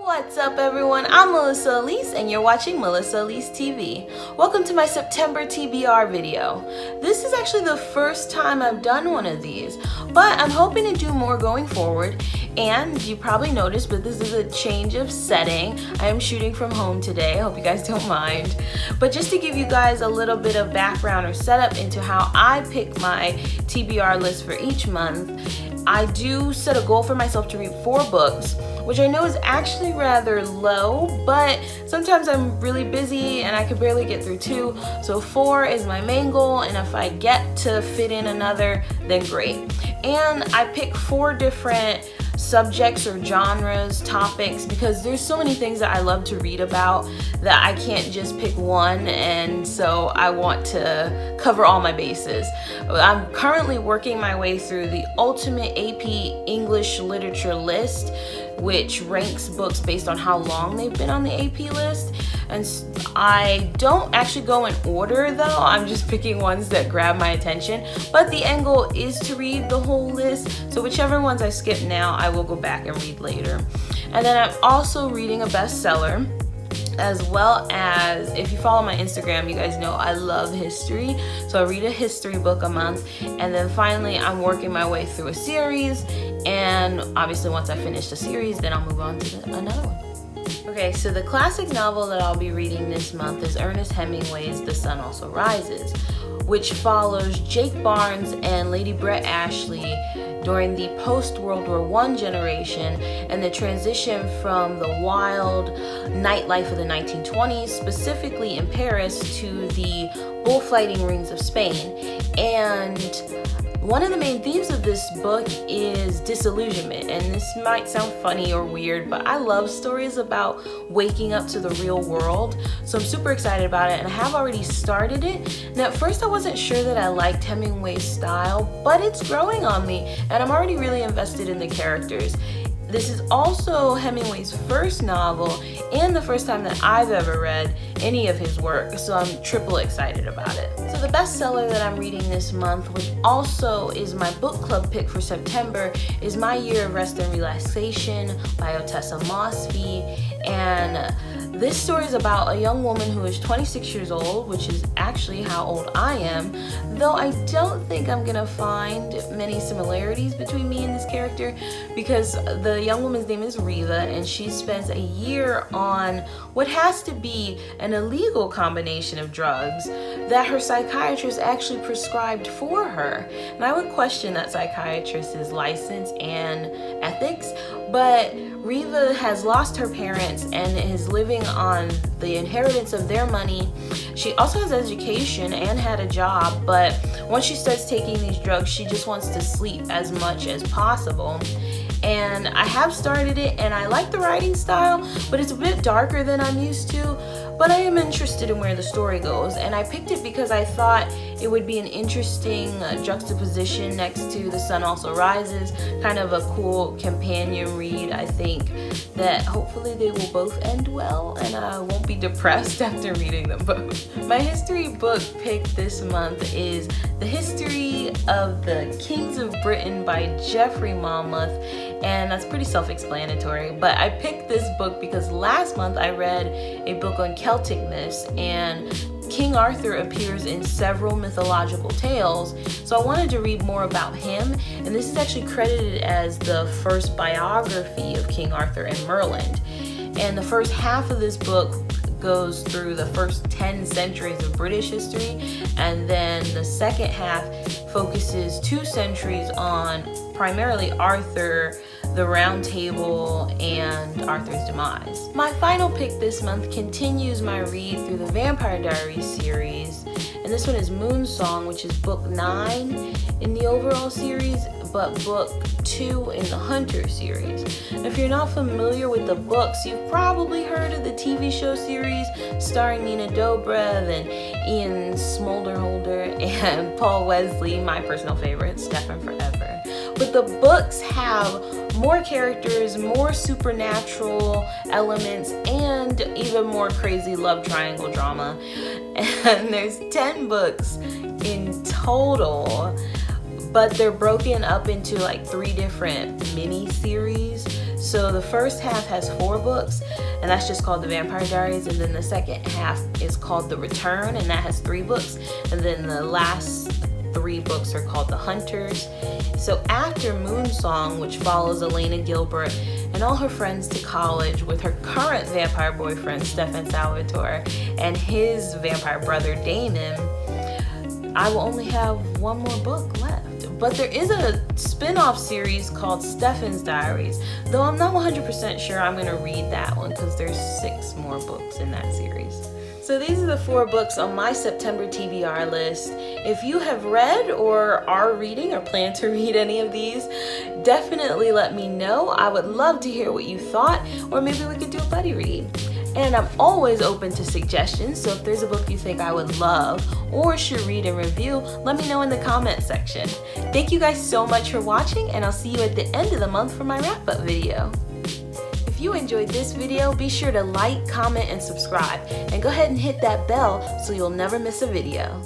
What's up everyone, I'm Melissa ELISE and you're watching Melissa ELISE TV. Welcome to my September TBR video. This is actually the first time I've done one of these, but I'm hoping to do more going forward. And you probably noticed, but this is a change of setting. I am shooting from home today, I hope you guys don't mind. But just to give you guys a little bit of background or setup into how I pick my TBR list for each month, I do set a goal for myself to read 4 books, which I know is actually rather low, but sometimes I'm really busy and I could barely get through 2. So 4 is my main goal, and if I get to fit in another, then great. And I pick 4 different subjects or genres, topics, because there's so many things that I love to read about that I can't just pick one, and so I want to cover all my bases. I'm currently working my way through the Ultimate AP English Literature List, which ranks books based on how long they've been on the AP list. And I don't actually go in order though, I'm just picking ones that grab my attention, but the end goal is to read the whole list, so whichever ones I skip now I will go back and read later. And then I'm also reading a bestseller, as well as, if you follow my Instagram, you guys know I love history, so I read a history book a month. And then finally I'm working my way through a series, and obviously once I finish the series then I'll move on to another one. Okay, so the classic novel that I'll be reading this month is Ernest Hemingway's The Sun Also Rises, which follows Jake Barnes and Lady Brett Ashley during the post-World War I generation and the transition from the wild nightlife of the 1920s, specifically in Paris, to the bullfighting rings of Spain. And one of the main themes of this book is disillusionment, and this might sound funny or weird, but I love stories about waking up to the real world, so I'm super excited about it, and I have already started it. And at first I wasn't sure that I liked Hemingway's style, but it's growing on me, and I'm already really invested in the characters. This is also Hemingway's first novel and the first time that I've ever read any of his work, so I'm triple excited about it. So the bestseller that I'm reading this month, which also is my book club pick for September, is My Year of Rest and Relaxation by Ottessa Moshfegh. And this story is about a young woman who is 26 years old, which is actually how old I am, though I don't think I'm gonna find many similarities between me and this character, because the young woman's name is Riva, and she spends a year on what has to be an illegal combination of drugs that her psychiatrist actually prescribed for her. And I would question that psychiatrist's license and ethics, but Riva has lost her parents and is living on the inheritance of their money. She also has education and had a job, but once she starts taking these drugs, she just wants to sleep as much as possible. And I have started it, and I like the writing style, but it's a bit darker than I'm used to. But I am interested in where the story goes, and I picked it because I thought it would be an interesting juxtaposition next to The Sun Also Rises, kind of a cool companion read. I think that hopefully they will both end well, and I won't be depressed after reading them both. My history book pick this month is The History of the Kings of Britain by Geoffrey Monmouth, and that's pretty self-explanatory, but I picked this book because last month I read a book on Celtic myths, and King Arthur appears in several mythological tales, so I wanted to read more about him. And this is actually credited as the first biography of King Arthur and Merlin. And the first half of this book goes through the first 10 centuries of British history, and then the second half focuses 2 centuries on primarily Arthur, the Round Table, and Arthur's demise. My final pick this month continues my read through the Vampire Diaries series, and this one is Moonsong, which is book 9 in the overall series, but book 2 in the Hunter series. And if you're not familiar with the books, you've probably heard of the TV show series starring Nina Dobrev and Ian Smolderholder and Paul Wesley, my personal favorite, Stefan Forever. But the books have more characters, more supernatural elements, and even more crazy love triangle drama. And there's 10 books in total, but they're broken up into like 3 different mini series. So the first half has 4 books, and that's just called the Vampire Diaries, and then the second half is called The Return, and that has 3 books, and then the last 3 books are called The Hunters. So after Moonsong, which follows Elena Gilbert and all her friends to college with her current vampire boyfriend Stefan Salvatore and his vampire brother Damon, I will only have 1 more book left. But there is a spin-off series called Stefan'S Diaries, though I'm not 100% sure I'm going to read that one because there's 6 more books in that series. So these are the 4 books on my September TBR list. If you have read or are reading or plan to read any of these, definitely let me know. I would love to hear what you thought, or maybe we could do a buddy read. And I'm always open to suggestions, so if there's a book you think I would love or should read and review, let me know in the comment section. Thank you guys so much for watching, and I'll see you at the end of the month for my wrap-up video. If you enjoyed this video, be sure to like, comment, and subscribe, and go ahead and hit that bell so you'll never miss a video.